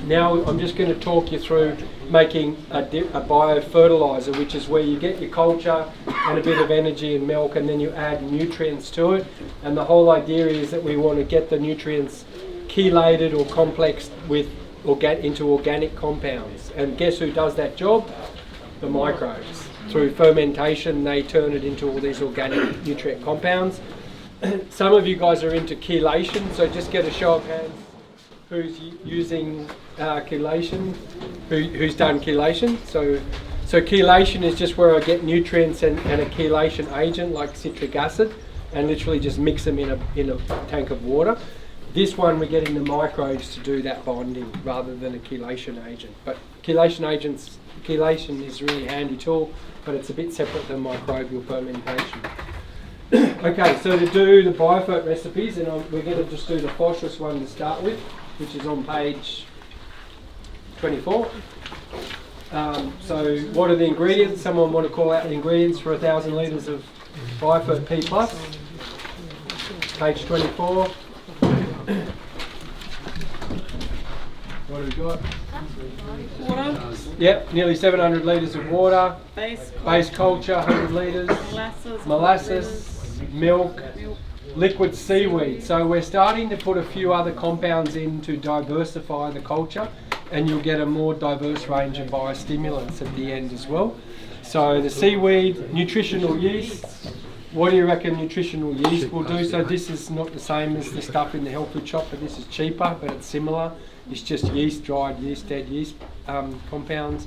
Now I'm just going to talk you through making a biofertiliser, which is where you get your culture and a bit of energy and milk, and then you add nutrients to it. And the whole idea is that we want to get the nutrients chelated or complexed with into organic compounds. And guess who does that job? The microbes. Through fermentation, they turn it into all these organic nutrient compounds. Some of you guys are into chelation, so just get a show of hands who's using chelation, who's done chelation. So chelation is just where I get nutrients and a chelation agent like citric acid and literally just mix them in a tank of water. This one we're getting the microbes to do that bonding rather than a chelation agent. But chelation is a really handy tool, but it's a bit separate than microbial fermentation. Okay, so to do the biofert recipes, and we're going to just do the phosphorus one to start with, which is on page 24. So what are the ingredients? Someone want to call out the ingredients for 1,000 litres of Biofert P+. Page 24. What have we got? Water. Yep, nearly 700 litres of water. Base culture, 100 litres. Molasses, milk, liquid seaweed. So we're starting to put a few other compounds in to diversify the culture, and you'll get a more diverse range of biostimulants at the end as well. So the seaweed, nutritional yeast. What do you reckon nutritional yeast will do? So this is not the same as the stuff in the health food shop, but this is cheaper, but it's similar. It's just yeast, dried yeast, dead yeast compounds.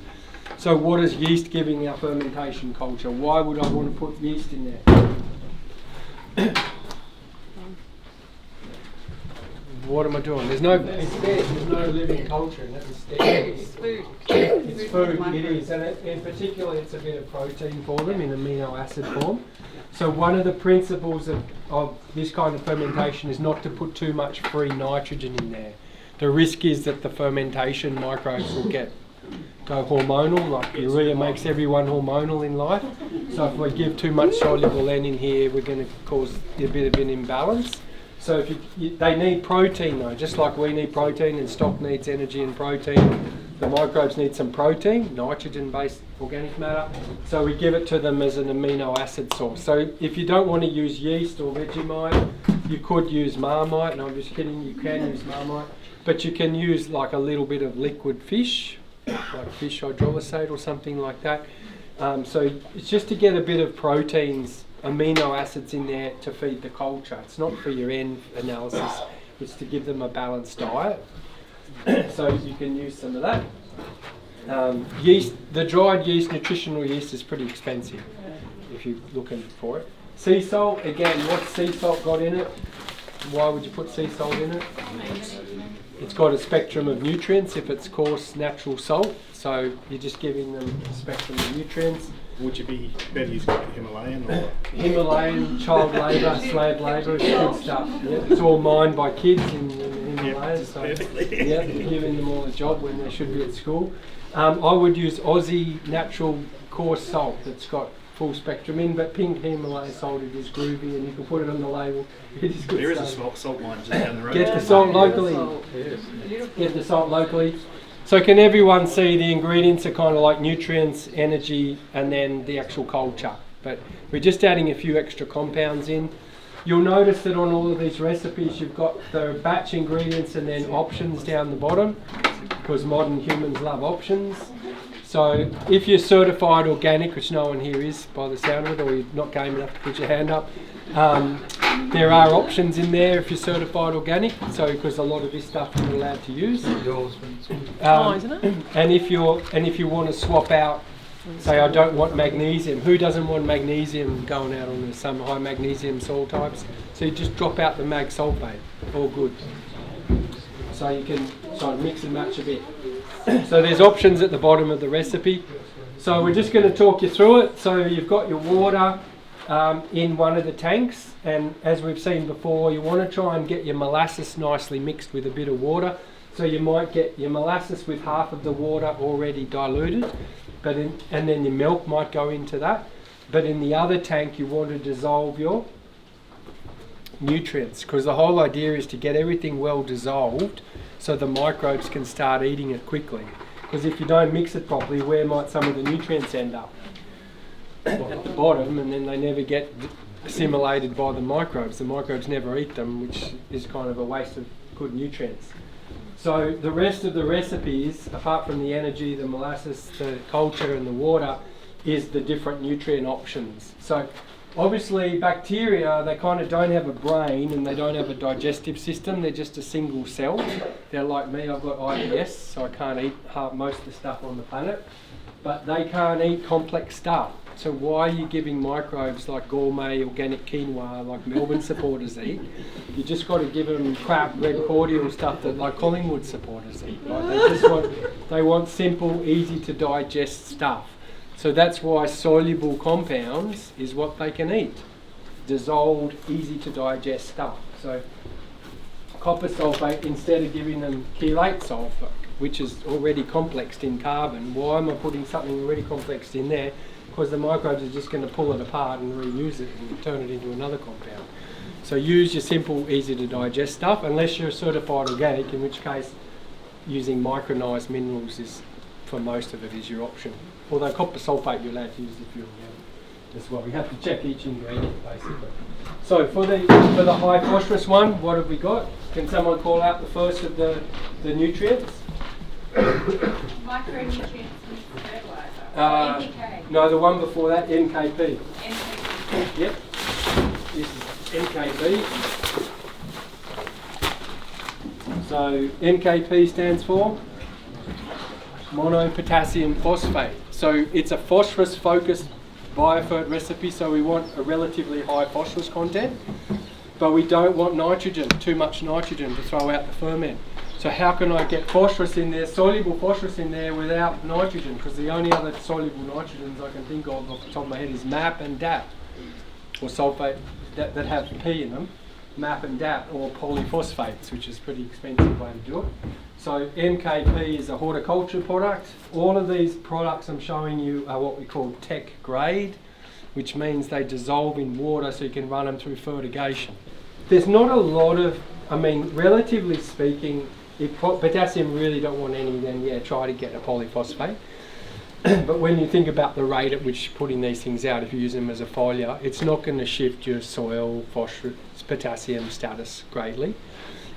So what is yeast giving our fermentation culture? Why would I want to put yeast in there? What am I doing? There's no living culture in it. It's food. It's food, it is. And in particular, it's a bit of protein for them in amino acid form. So one of the principles of this kind of fermentation is not to put too much free nitrogen in there. The risk is that the fermentation microbes will go hormonal, like urea makes everyone hormonal in life. So if we give too much soluble N in here, we're going to cause a bit of an imbalance. So if they need protein though, just like we need protein and stock needs energy and protein, the microbes need some protein, nitrogen-based organic matter. So we give it to them as an amino acid source. So if you don't want to use yeast or Vegemite, you could use Marmite, and I'm just kidding, you can use Marmite. But you can use like a little bit of liquid fish, like fish hydrolysate or something like that. So it's just to get a bit of proteins, amino acids in there to feed the culture. It's not for your end analysis, it's to give them a balanced diet. So you can use some of that. Yeast, the dried yeast, nutritional yeast is pretty expensive if you're looking for it. Sea salt, again, what's sea salt got in it? Why would you put sea salt in it? It's got a spectrum of nutrients if it's coarse natural salt, so you're just giving them a spectrum of nutrients. Would you be better using Himalayan or? Himalayan, child labour, slave labour, it's good stuff. Yeah, it's all mined by kids in the Himalayas, so yeah, giving them all a job when they should be at school. I would use Aussie natural coarse salt that's got full spectrum in, but pink Himalayan salt, it is groovy and you can put it on the label. It is good. There is a salt mine just down the road. Get the salt locally. Get the salt locally. So can everyone see the ingredients are kind of like nutrients, energy, and then the actual culture? But we're just adding a few extra compounds in. You'll notice that on all of these recipes you've got the batch ingredients and then options down the bottom, because modern humans love options. So if you're certified organic, which no one here is by the sound of it, or you're not game enough to put your hand up, there are options in there if you're certified organic, so because a lot of this stuff you're not allowed to use. Isn't it? And if you want to swap out, say I don't want magnesium, who doesn't want magnesium going out on some high magnesium soil types? So you just drop out the mag sulfate, all good. So you can sort of mix and match a bit. So there's options at the bottom of the recipe. So we're just going to talk you through it. So you've got your water in one of the tanks, and as we've seen before, you want to try and get your molasses nicely mixed with a bit of water. So you might get your molasses with half of the water already diluted, and then your milk might go into that. But in the other tank you want to dissolve your nutrients, because the whole idea is to get everything well dissolved so the microbes can start eating it quickly. Because if you don't mix it properly, where might some of the nutrients end up? At the bottom, and then they never get assimilated by the microbes. The microbes never eat them, which is kind of a waste of good nutrients. So the rest of the recipes, apart from the energy, the molasses, the culture and the water, is the different nutrient options. So obviously bacteria, they kind of don't have a brain and they don't have a digestive system, they're just a single cell. They're like me, I've got IBS, so I can't eat most of the stuff on the planet, but they can't eat complex stuff. So why are you giving microbes like gourmet organic quinoa, like Melbourne supporters eat? You just got to give them crap red cordial stuff that like Collingwood supporters eat. Right? They want simple, easy to digest stuff. So that's why soluble compounds is what they can eat. Dissolved, easy to digest stuff. So copper sulfate, instead of giving them chelate sulfur, which is already complexed in carbon, why am I putting something already complexed in there? Because the microbes are just going to pull it apart and reuse it and turn it into another compound. So use your simple, easy to digest stuff, unless you're certified organic, in which case using micronized minerals is, for most of it, is your option. Although copper sulfate you're allowed to use if you're organic as well. You have to check each ingredient basically. So for the high phosphorus one, what have we got? Can someone call out the first of the nutrients? Micronutrients and fertiliser. NPK. No, the one before that, NKP. NPK. Yep. This is NKP. So NKP stands for monopotassium phosphate. So it's a phosphorus focused biofert recipe, so we want a relatively high phosphorus content, but we don't want nitrogen, too much nitrogen to throw out the ferment. So how can I get phosphorus in there, soluble phosphorus in there without nitrogen? Because the only other soluble nitrogens I can think of off the top of my head is MAP and DAP, or sulfate that have P in them, MAP and DAP, or polyphosphates, which is a pretty expensive way to do it. So MKP is a horticulture product. All of these products I'm showing you are what we call tech grade, which means they dissolve in water so you can run them through fertigation. There's not a lot of, relatively speaking, if potassium really don't want any, then yeah, try to get a polyphosphate. But when you think about the rate at which you're putting these things out, if you use them as a foliar, it's not going to shift your soil phosphorus, potassium status greatly.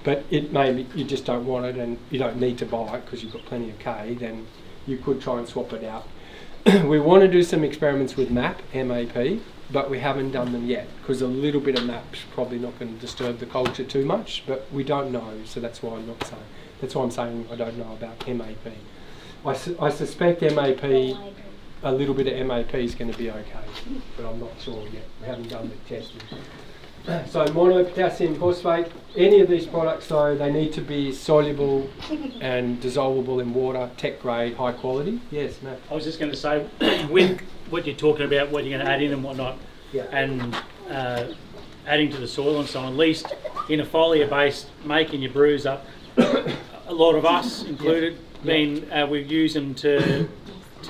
But it maybe you just don't want it and you don't need to buy it because you've got plenty of K, then you could try and swap it out. We want to do some experiments with MAP, MAP, but we haven't done them yet because a little bit of MAP's probably not going to disturb the culture too much, but we don't know, so that's why I'm not saying. That's why I'm saying I don't know about MAP. I suspect MAP, a little bit of MAP is going to be okay, but I'm not sure yet. We haven't done the testing. So monopotassium phosphate, any of these products though, they need to be soluble and dissolvable in water, tech grade, high quality. Yes, Matt? I was just going to say, with what you're talking about, what you're going to add in and whatnot, Yeah. and adding to the soil and so on, at least in a foliar base, making your brews up, a lot of us included, we use them to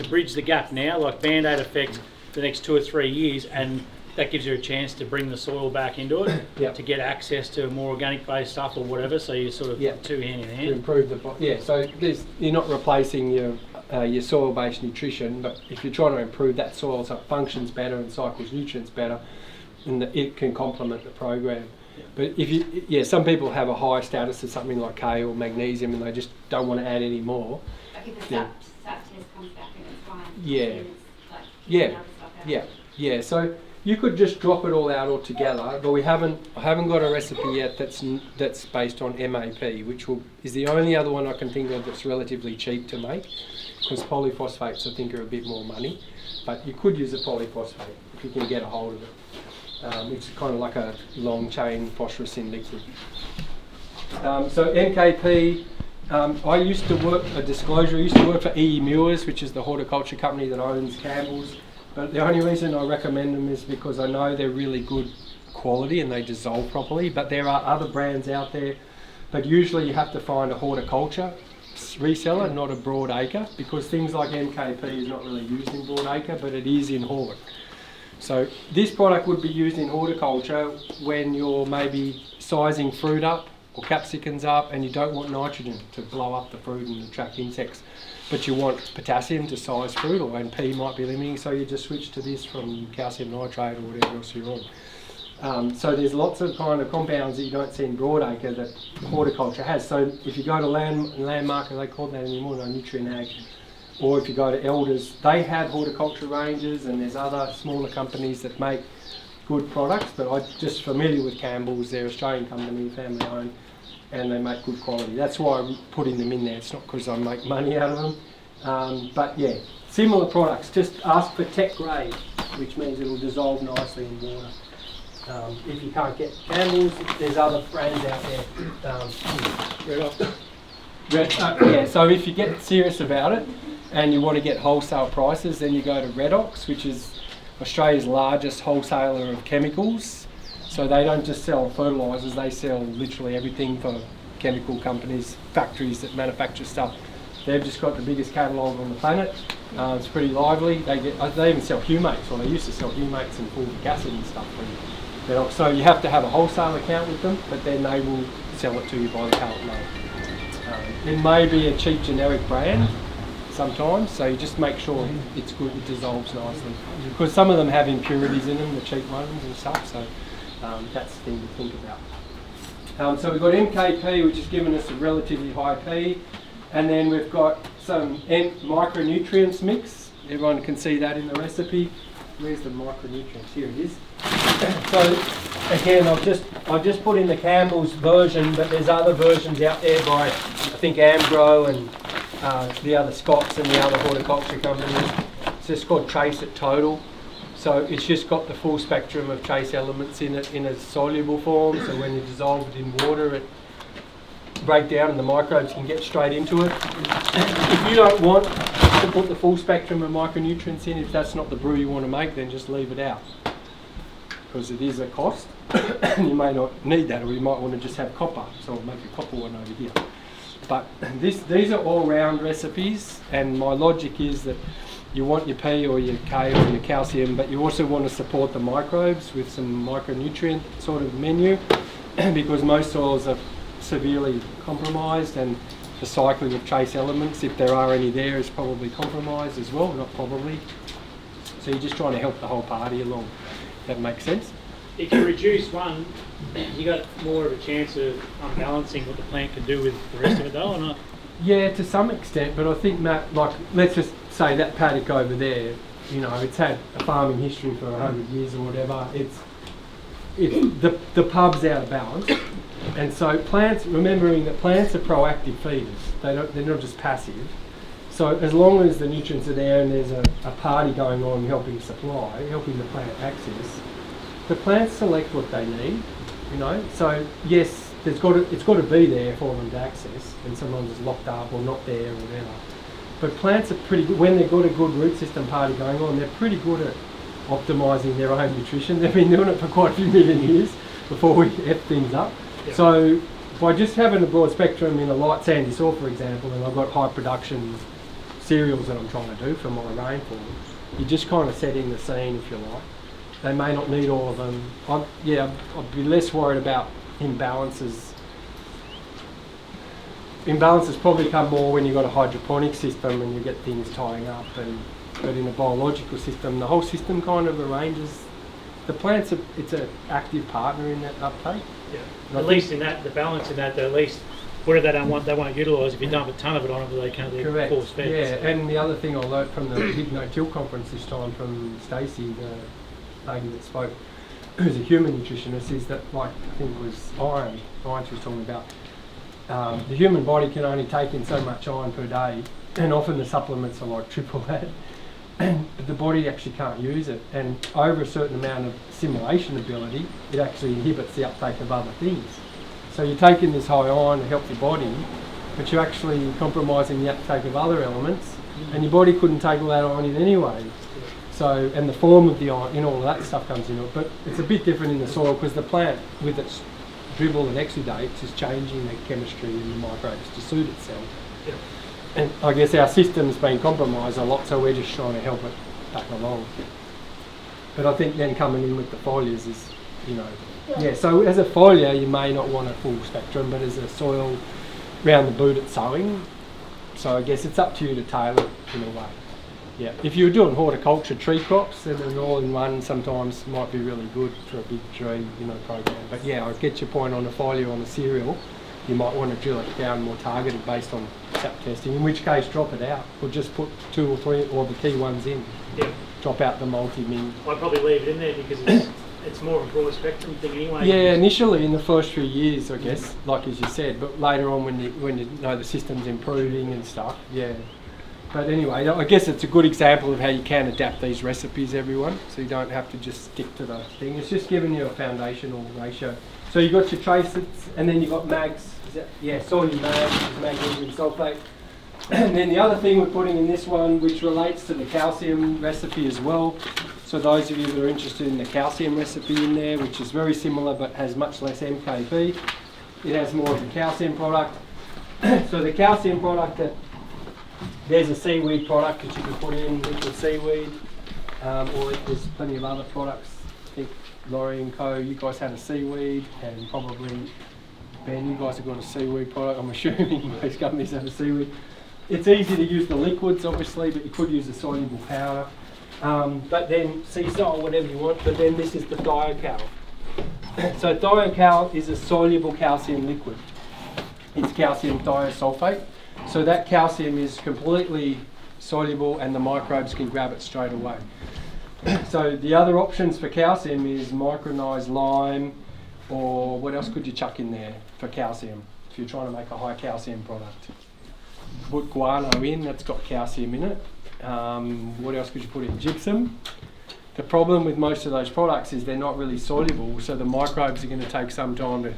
bridge the gap now, like Band-Aid effect the next 2 or 3 years, and that gives you a chance to bring the soil back into it, to get access to more organic based stuff or whatever, so you're sort of two hand in hand. To improve the so you're not replacing your soil based nutrition, but if you're trying to improve that soil so it functions better and cycles nutrients better, and it can complement the program. But if you, some people have a high status of something like K or magnesium and they just don't want to add any more. Like if the sap test comes back and it's fine. Yeah. So you could just drop it all out altogether, but I haven't got a recipe yet that's based on MAP, which is the only other one I can think of that's relatively cheap to make, because polyphosphates I think are a bit more money, but you could use a polyphosphate if you can get a hold of it. It's kind of like a long chain phosphorus in liquid. So NKP, I used to work for E.E. Mewers, which is the horticulture company that owns Campbell's. But the only reason I recommend them is because I know they're really good quality and they dissolve properly. But there are other brands out there, but usually you have to find a horticulture reseller, not a broad acre, because things like MKP is not really used in broad acre, but it is in hort. So this product would be used in horticulture when you're maybe sizing fruit up or capsicums up, and you don't want nitrogen to blow up the fruit and attract insects, but you want potassium to size fruit, or NP might be limiting, so you just switch to this from calcium nitrate or whatever else you're on. So there's lots of kind of compounds that you don't see in broadacre that horticulture has. So if you go to Landmark, they call that anymore, no, Nutrient Ag, or if you go to Elders, they have horticulture ranges, and there's other smaller companies that make good products, but I'm just familiar with Campbell's. They're an Australian company, family owned, and they make good quality. That's why I'm putting them in there. It's not because I make money out of them. But yeah, similar products. Just ask for tech grade, which means it'll dissolve nicely in water. If you can't get Campbell's, there's other brands out there. Yeah, so if you get serious about it and you want to get wholesale prices, then you go to Redox, which is Australia's largest wholesaler of chemicals. So they don't just sell fertilisers, they sell literally everything for chemical companies, factories that manufacture stuff. They've just got the biggest catalogue on the planet. It's pretty lively. They even sell humates, or they used to sell humates and fulvic acid and stuff. So you have to have a wholesale account with them, but then they will sell it to you by the pallet load. It may be a cheap generic brand sometimes, so you just make sure it's good, it dissolves nicely. Because some of them have impurities in them, the cheap ones and stuff, so that's the thing to think about. So we've got MKP, which has given us a relatively high P, and then we've got some micronutrients mix. Everyone can see that in the recipe. Where's the micronutrients? Here it is. So again, I've just put in the Campbell's version, but there's other versions out there by, I think, Amgro and the other Scots and the other horticulture companies. It's just called Chase It Total. So it's just got the full spectrum of trace elements in it in a soluble form. So when you dissolve it in water, it breaks down and the microbes can get straight into it. If you don't want to put the full spectrum of micronutrients in, if that's not the brew you want to make, then just leave it out, because it is a cost. You may not need that, or you might want to just have copper. So I'll make a copper one over here. But these are all round recipes, and my logic is that you want your P or your K or your calcium, but you also want to support the microbes with some micronutrient sort of menu, because most soils are severely compromised, and the cycling of trace elements, if there are any there, is probably compromised as well, not probably. So you're just trying to help the whole party along. That makes sense? If you reduce one, you got more of a chance of unbalancing what the plant can do with the rest of it, though, or not? Yeah, to some extent, but I think, Matt, like, let's just say that paddock over there, you know, it's had a farming history for 100 years or whatever. The pub's out of balance, and so plants, remembering that plants are proactive feeders, they're not just passive. So as long as the nutrients are there and there's a party going on helping supply, helping the plant access, the plants select what they need, you know. So yes, it's got to be there for them to access, and sometimes it's locked up or not there or whatever. But plants are pretty good, when they've got a good root system party going on, they're pretty good at optimising their own nutrition. They've been doing it for quite a few million years before we F things up. Yeah. So by just having a broad spectrum in a light sandy soil, for example, and I've got high production cereals that I'm trying to do for my rainfall, you're just kind of setting the scene, if you like. They may not need all of them. I'd be less worried about imbalances. Imbalances probably come more when you've got a hydroponic system and you get things tying up, but in a biological system, the whole system kind of arranges. The plants, it's an active partner in that uptake. Yeah. At least in that, the balance in that, at least whatever they won't utilise. If you dump a ton of it on them, they can't. Correct. Force fed. Yeah, so. And the other thing I learnt from the Big No Till conference this time from Stacey, the lady that spoke, who's a human nutritionist, is that, like, I think it was iron she was talking about. The human body can only take in so much iron per day, and often the supplements are like triple that. But the body actually can't use it, and over a certain amount of assimilation ability, it actually inhibits the uptake of other things. So you're taking this high iron to help your body, but you're actually compromising the uptake of other elements, and your body couldn't take all that iron in anyway. So, and the form of the iron, all of that stuff comes into it, but it's a bit different in the soil because the plant, with its dribble and exudates, is changing the chemistry in the microbes to suit itself. Yeah. And I guess our system's been compromised a lot, so we're just trying to help it back along. But I think then coming in with the foliars is, Yeah, so as a foliar you may not want a full spectrum, but as a soil round the boot at sowing, so I guess it's up to you to tailor it in a way. Yeah, if you're doing horticulture tree crops, then an all-in-one sometimes might be really good for a big tree, program. But yeah, I get your point on the foliar on the cereal. You might want to drill it down more targeted based on sap testing, in which case drop it out, or just put 2 or 3 or the key ones in. Yep. Drop out the multi-min. I'd probably leave it in there because it's more of a broad spectrum thing anyway. Yeah, initially in the first few years, I guess, like as you said, but later on when you know the system's improving and stuff, yeah. But anyway, I guess it's a good example of how you can adapt these recipes, everyone, so you don't have to just stick to the thing. It's just giving you a foundational ratio. So you've got your tracers, and then you've got mags, soil mags, magnesium sulfate. And then the other thing we're putting in this one, which relates to the calcium recipe as well. So those of you that are interested in the calcium recipe in there, which is very similar but has much less MKB, it has more of the calcium product. So the calcium product, there's a seaweed product that you can put in, liquid seaweed, or there's plenty of other products. I think Laurie and Co, you guys had a seaweed, and probably Ben, you guys have got a seaweed product. I'm assuming most companies have a seaweed. It's easy to use the liquids, obviously, but you could use a soluble powder. But then sea salt, whatever you want, but then this is the thiocal. So thiocal is a soluble calcium liquid. It's calcium thiosulfate. So that calcium is completely soluble and the microbes can grab it straight away. So the other options for calcium is micronized lime, or what else could you chuck in there for calcium if you're trying to make a high calcium product? Put guano in, that's got calcium in it. What else could you put in? Gypsum. The problem with most of those products is they're not really soluble, so the microbes are going to take some time to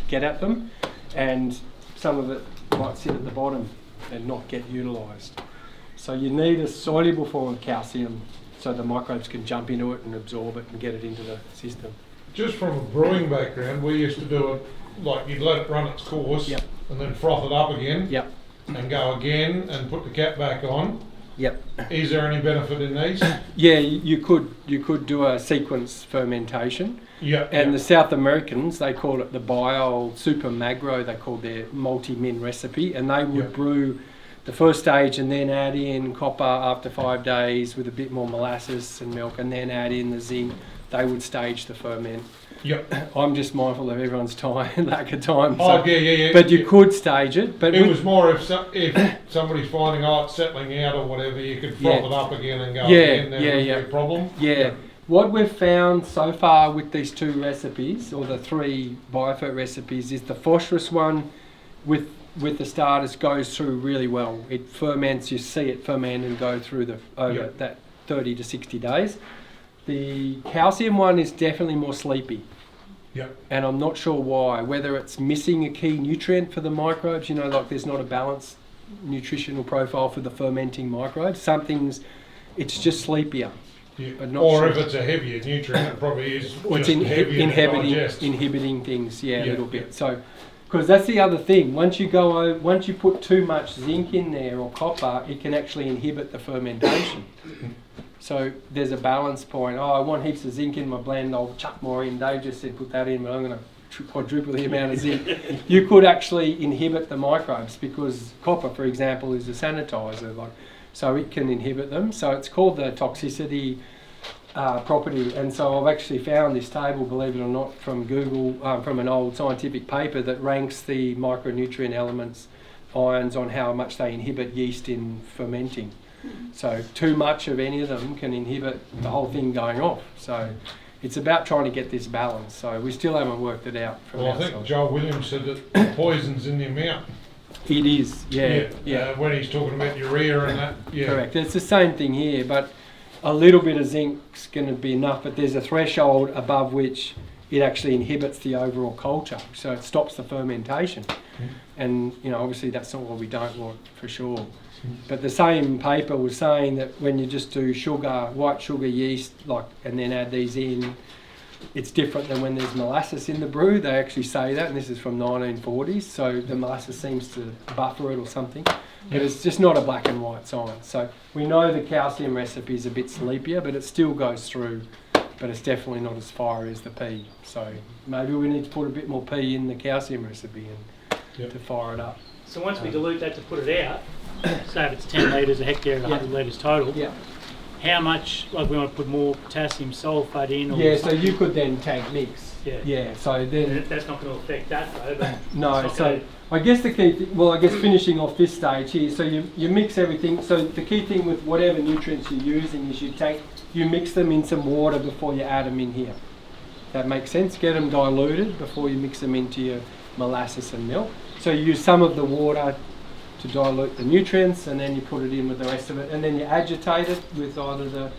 get at them, and some of it might sit at the bottom and not get utilised. So you need a soluble form of calcium so the microbes can jump into it and absorb it and get it into the system. Just from a brewing background, we used to do it like you'd let it run its course, Yep. and then froth it up again, Yep. and go again and put the cap back on. Yep. Is there any benefit in these? Yeah, you could do a sequence fermentation. Yeah. And the South Americans, they call it the bio super magro, they call their multi-min recipe, and they would brew the first stage and then add in copper after 5 days with a bit more molasses and milk, and then add in the zinc. They would stage the ferment. Yep. I'm just mindful of everyone's time, lack of time. Oh, yeah. But you could stage it. But it was more if somebody's finding, it's settling out or whatever, you could froth it up again and go again. There wouldn't be a problem. Yeah. What we've found so far with these 2 recipes, or the 3 biofert recipes, is the phosphorus one with the starters goes through really well. It ferments, you see it ferment and go through over that 30 to 60 days. The calcium one is definitely more sleepy. Yep. And I'm not sure why, whether it's missing a key nutrient for the microbes, like there's not a balanced nutritional profile for the fermenting microbes. It's just sleeper. Yeah. But not or sure. if it's a heavier nutrient, it probably is It's just heavier to digest. inhibiting things, a little bit. So, because that's the other thing. Once you put too much zinc in there or copper, it can actually inhibit the fermentation. So there's a balance point. I want heaps of zinc in my blend, I'll chuck more in. Dave just said put that in, but I'm going to quadruple the amount of zinc. You could actually inhibit the microbes because copper, for example, is a sanitizer, so it can inhibit them. So it's called the toxicity property. And so I've actually found this table, believe it or not, from Google, from an old scientific paper that ranks the micronutrient elements, ions, on how much they inhibit yeast in fermenting. So too much of any of them can inhibit the whole thing going off. So it's about trying to get this balance. So we still haven't worked it out from Well, I think Joel Williams said that the poison's in the amount. It is, yeah. When he's talking about urea and that, Correct. It's the same thing here, but a little bit of zinc's going to be enough, but there's a threshold above which it actually inhibits the overall culture, so it stops the fermentation. And obviously that's not what we don't want for sure. But the same paper was saying that when you just do sugar, white sugar yeast, and then add these in, it's different than when there's molasses in the brew. They actually say that, and this is from 1940s, so the molasses seems to buffer it or something. But it's just not a black and white science. So we know the calcium recipe is a bit sleepier, but it still goes through but it's definitely not as fire as the P. So maybe we need to put a bit more P in the calcium recipe and to fire it up. So once we dilute that to put it out, say if it's 10 litres a hectare and 100 litres total, how much, like we want to put more potassium sulphate in? Or So you could then tank mix. So then... That's not going to affect that though, but... No, so I guess the key thing, well I guess finishing off this stage here, so you mix everything, so the key thing with whatever nutrients you're using is you mix them in some water before you add them in here. That makes sense? Get them diluted before you mix them into your molasses and milk. So you use some of the water to dilute the nutrients and then you put it in with the rest of it and then you agitate it with either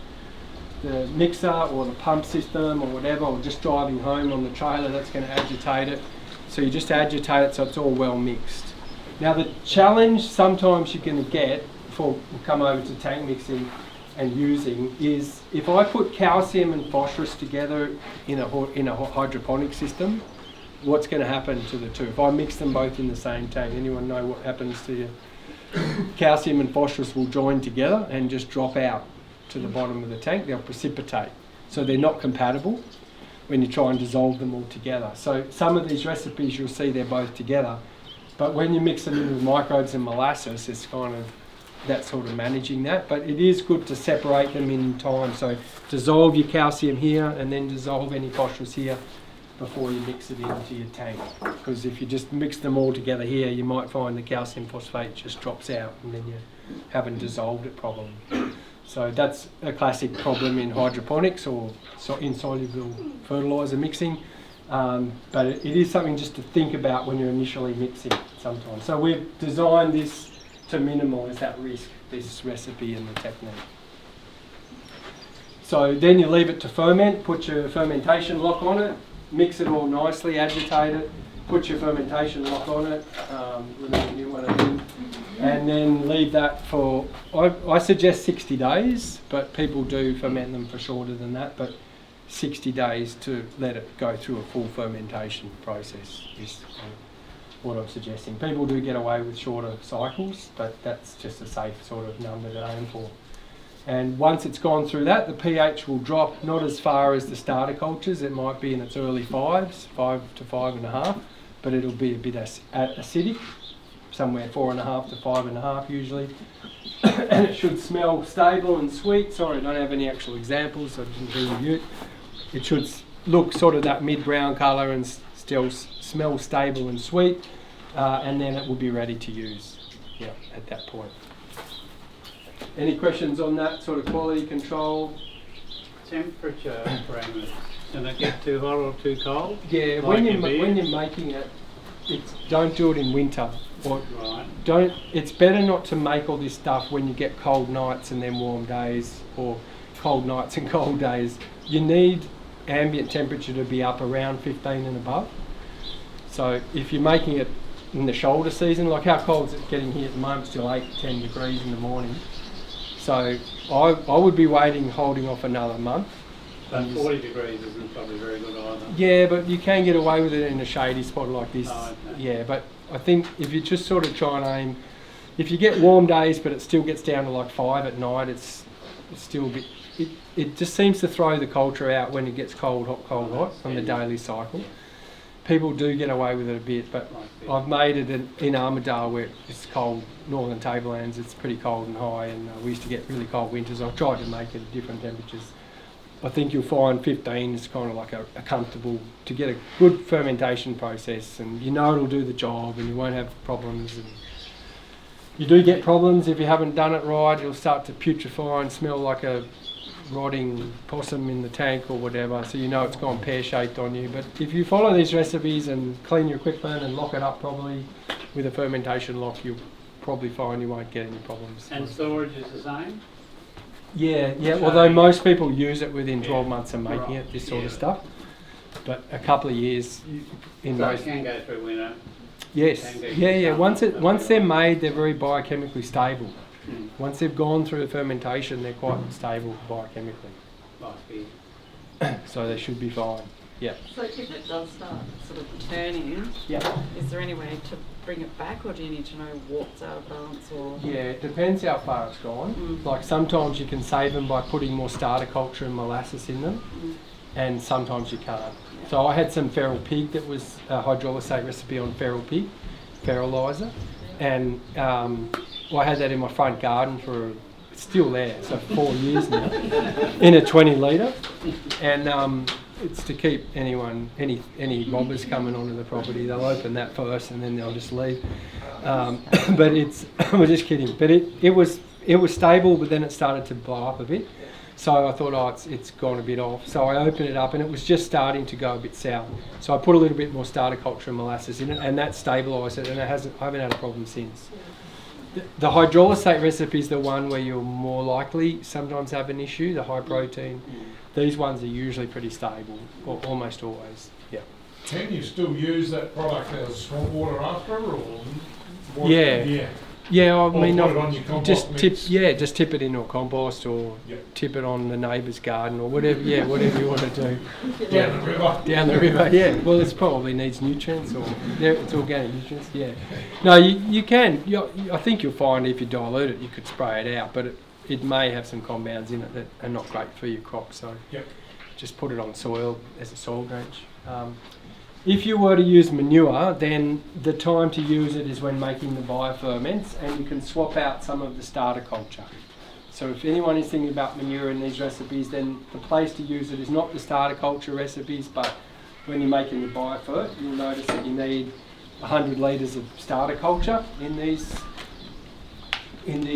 the mixer or the pump system or whatever, or just driving home on the trailer, that's going to agitate it. So you just agitate it so it's all well mixed. Now the challenge sometimes you're going to get before we come over to tank mixing and using is if I put calcium and phosphorus together in a hydroponic system, what's going to happen to the two? If I mix them both in the same tank, anyone know what happens to you? Calcium and phosphorus will join together and just drop out to the bottom of the tank. They'll precipitate. So they're not compatible when you try and dissolve them all together. So some of these recipes you'll see they're both together, but when you mix them in with microbes and molasses, it's kind of that sort of managing that. But it is good to separate them in time. So dissolve your calcium here and then dissolve any phosphorus here before you mix it into your tank. Because if you just mix them all together here, you might find the calcium phosphate just drops out and then you haven't dissolved it properly. So that's a classic problem in hydroponics or insoluble fertiliser mixing. But it is something just to think about when you're initially mixing sometimes. So we've designed this to minimise that risk, this recipe and the technique. So then you leave it to ferment, put your fermentation lock on it, mix it all nicely, agitate it, put your fermentation lock on it, remember new one of them, and then leave that for, I suggest 60 days, but people do ferment them for shorter than that, but 60 days to let it go through a full fermentation process is what I'm suggesting. People do get away with shorter cycles, but that's just a safe sort of number to aim for. And once it's gone through that, the pH will drop not as far as the starter cultures. It might be in its early 5s, 5 to 5.5, but it'll be a bit acidic, somewhere 4.5 to 5.5 usually. And it should smell stable and sweet. Sorry, I don't have any actual examples, so I didn't bring the ute. It should look sort of that mid-brown colour and still smell stable and sweet, and then it will be ready to use at that point. Any questions on that sort of quality control? Temperature parameters. Can it get too hot or too cold? Yeah, Like when you're making it, don't do it in winter. Or Right. It's better not to make all this stuff when you get cold nights and then warm days, or cold nights and cold days. You need ambient temperature to be up around 15 and above. So if you're making it in the shoulder season, like how cold is it getting here at the moment? Still 8 to 10 degrees in the morning. So I would be holding off another month. But 40 degrees isn't probably very good either. Yeah, but you can get away with it in a shady spot like this. Oh, okay. Yeah, but I think if you just sort of try and aim, if you get warm days but it still gets down to like 5 at night, it's still a bit, it just seems to throw the culture out when it gets cold, hot on the daily cycle. People do get away with it a bit, but I've made it in Armidale where it's cold, northern tablelands, it's pretty cold and high, and we used to get really cold winters. I've tried to make it at different temperatures. I think you'll find 15 is kind of like a comfortable, to get a good fermentation process, and you know it'll do the job and you won't have problems. And you do get problems if you haven't done it right. It'll start to putrefy and smell like a rotting possum in the tank or whatever, so you know it's gone pear-shaped on you. But if you follow these recipes and clean your equipment and lock it up properly with a fermentation lock, you'll probably find you won't get any problems. And storage is the same? Yeah, although most people use it within 12 months of making it, this sort of stuff. But a couple of years in So most... it can go through winter? Yes, yeah. Once they're made, they're very biochemically stable. Once they've gone through the fermentation, they're quite stable biochemically. Like beer. So they should be fine. Yeah. So if it does start sort of turning, Yeah. is there any way to bring it back, or do you need to know what's out of balance? Or Yeah, it depends how far it's gone. Like sometimes you can save them by putting more starter culture and molasses in them. and sometimes you can't. So I had some feral pig that was a hydrolysate recipe on feral pig, fertiliser, and I had that in my front garden for, it's still there, so 4 years now, in a 20 litre, and it's to keep any robbers coming onto the property. They'll open that first and then they'll just leave. But it's, we're just kidding. But it was stable, but then it started to blow up a bit. So I thought, oh, it's gone a bit off. So I opened it up and it was just starting to go a bit sour. So I put a little bit more starter culture and molasses in it, and that stabilised it, and I haven't had a problem since. The hydrolysate recipe is the one where you're more likely sometimes have an issue, the high protein. These ones are usually pretty stable, or almost always. Yeah. Can you still use that product as swamp water after, or? What? Yeah. Yeah, I mean, put it on your compost just mix? just tip it into a compost, or Yep. tip it on the neighbour's garden, or whatever. Yeah, whatever you want to do. Down the river. Down the river. Yeah. Well, it probably needs nutrients, or it's organic nutrients. Yeah. No, you can. I think you'll find if you dilute it, you could spray it out, but it may have some compounds in it that are not great for your crop. So Yep. just put it on soil as a soil drench. If you were to use manure, then the time to use it is when making the bioferments, and you can swap out some of the starter culture. So if anyone is thinking about manure in these recipes, then the place to use it is not the starter culture recipes, but when you're making the biofert, you'll notice that you need 100 litres of starter culture in these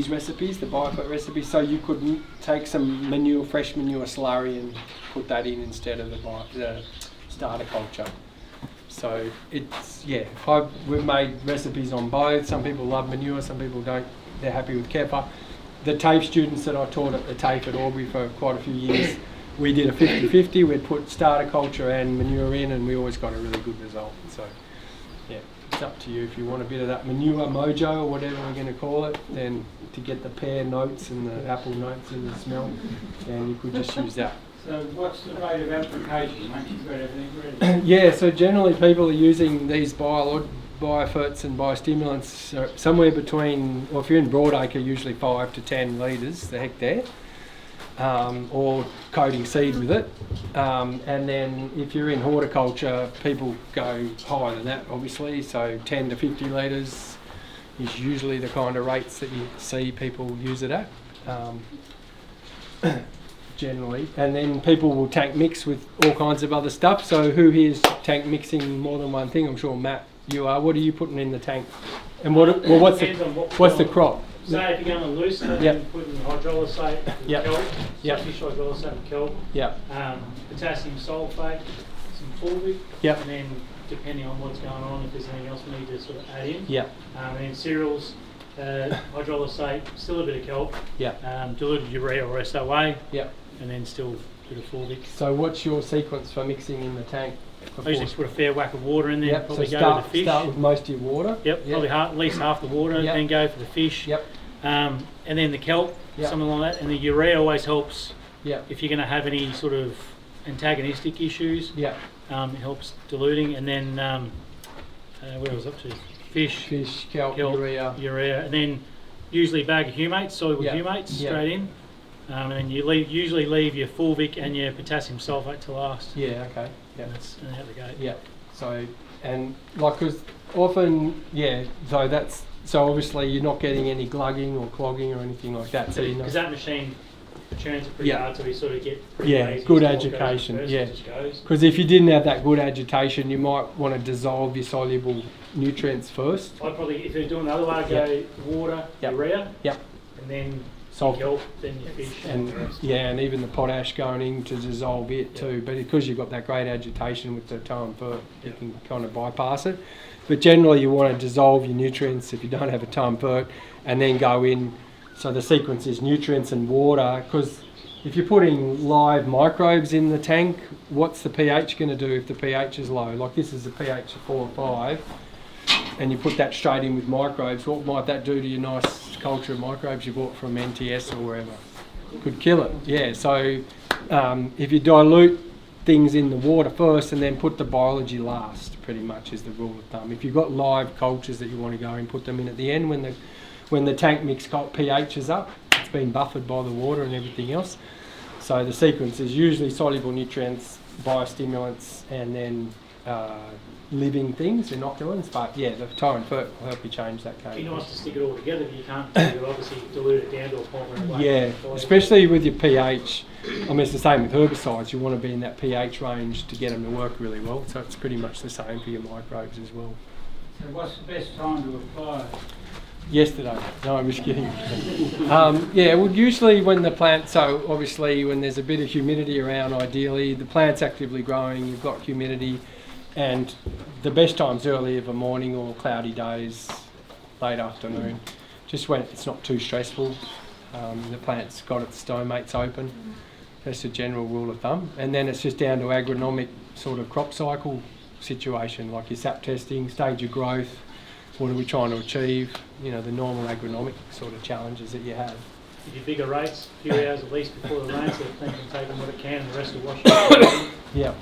recipes, the biofert recipes. So you could take some manure, fresh manure slurry, and put that in instead of the starter culture. So it's, yeah, we've made recipes on both. Some people love manure, some people don't. They're happy with kefir. The TAFE students that I taught at the TAFE at Albury for quite a few years, we did a 50-50. We'd put starter culture and manure in, and we always got a really good result. So yeah, it's up to you. If you want a bit of that manure mojo, or whatever we're going to call it, then to get the pear notes and the apple notes in the smell, and you could just use that. So what's the rate of application once you've got everything ready? Yeah, so generally people are using these bioferts and biostimulants somewhere between, or if you're in broadacre, usually 5 to 10 litres the hectare, or coating seed with it. And then if you're in horticulture, people go higher than that, obviously, so 10 to 50 litres is usually the kind of rates that you see people use it at. Generally, and then people will tank mix with all kinds of other stuff. So who here's tank mixing more than one thing? I'm sure Matt, you are. What are you putting in the tank? And what's the crop? So if you're going to loose it, Yep. you put in hydrolysate, Yep. kelp, Yep. fish hydrolysate and kelp, Yeah, potassium sulphate, some fulvic, Yep. and then depending on what's going on, if there's anything else we need to sort of add in. yeah, And then cereals, hydrolysate, still a bit of kelp, yeah, diluted urea or SOA, yeah. and then still a bit of fulvic. So what's your sequence for mixing in the tank? I usually put a fair whack of water in there, Yep, probably so go with the fish. start with most of your water. Yep, probably at least half the water, Yep. then go for the fish. Yep, And then the kelp, Yep. something like that. And the urea always helps yep, if you're going to have any sort of antagonistic issues. yep. It helps diluting. And then, where was I up to? Fish, Fish, kelp, kelp, urea. and then usually a bag of humates, soluble Yep. humates, Yep. straight in. And then you usually leave your fulvic and your potassium sulphate to last. Yeah, okay. Yeah. And that's out the gate. Yeah. So, and like, cause often, yeah. So obviously you're not getting any glugging or clogging or anything like that. So you know. Because that machine churns it pretty Yeah. hard, so we sort of get pretty Yeah, lazy. good So what goes agitation, first, yeah. it just goes. Because if you didn't have that good agitation, you might want to dissolve your soluble nutrients first. I'd probably, if you're doing the other way, I'd go water, Yep. urea, Yep. and then Salt. kelp, then your fish. And the rest. yeah, and even the potash going in to dissolve it too. But because you've got that great agitation with the tome fert, you can kind of bypass it. But generally, you want to dissolve your nutrients if you don't have a tome fert, and then go in. So the sequence is nutrients and water, because if you're putting live microbes in the tank, what's the pH going to do if the pH is low? Like this is a pH of 4 or 5, and you put that straight in with microbes. What might that do to your nice culture of microbes you bought from NTS or wherever? Could kill it. Yeah. So if you dilute things in the water first and then put the biology last, pretty much is the rule of thumb. If you've got live cultures that you want to go and put them in at the end when the tank mix pH is up, it's been buffered by the water and everything else. So the sequence is usually soluble nutrients, biostimulants and then living things, inoculants. But yeah, the Tyrant Fert will help you change that It'd be code. nice to stick it all together, but you can't. You'll obviously dilute it down to a point where it won't Yeah, before you- especially with your pH. I mean, it's the same with herbicides. You want to be in that pH range to get them to work really well. So it's pretty much the same for your microbes as well. So what's the best time to apply? Yesterday. No, I'm just kidding. Yeah, well, usually when the plant, so obviously when there's a bit of humidity around, ideally, the plant's actively growing, you've got humidity, and the best time's early of a morning or cloudy days, late afternoon, just when it's not too stressful. The plant's got its stomates open. That's a general rule of thumb. And then it's just down to agronomic sort of crop cycle situation, like your sap testing, stage of growth, what are we trying to achieve, you know, the normal agronomic sort of challenges that you have. You do bigger rates, a few hours at least before the rain, so the plant can take in what it can, and the rest will wash it. Yeah.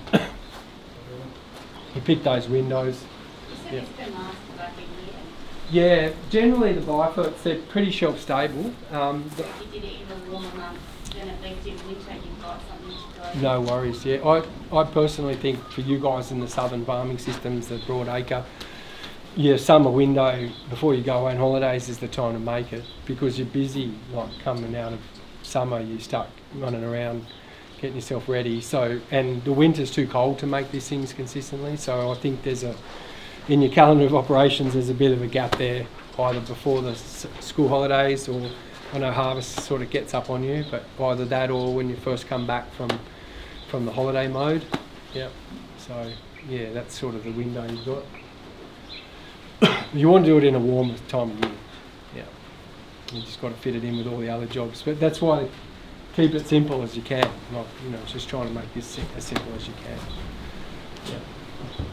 You pick those windows. You said Yeah. it's been last for like a year. Yeah, generally the bioferts, they're pretty shelf stable. If you did it in the warmer months, then at least in winter you've got something to go. No worries, yeah. I personally think for you guys in the southern farming systems, the broad acre, your summer window before you go away on holidays is the time to make it, because you're busy, like coming out of summer, you start running around getting yourself ready. So, and the winter's too cold to make these things consistently, so I think there's in your calendar of operations, there's a bit of a gap there, either before the school holidays, or I know harvest sort of gets up on you, but either that or when you first come back from the holiday mode. Yeah. So yeah, that's sort of the window you've got. You want to do it in a warmer time of year. Yeah. You just got to fit it in with all the other jobs, but that's why keep it simple as you can. Like, you know, just trying to make this as simple as you can. Yeah.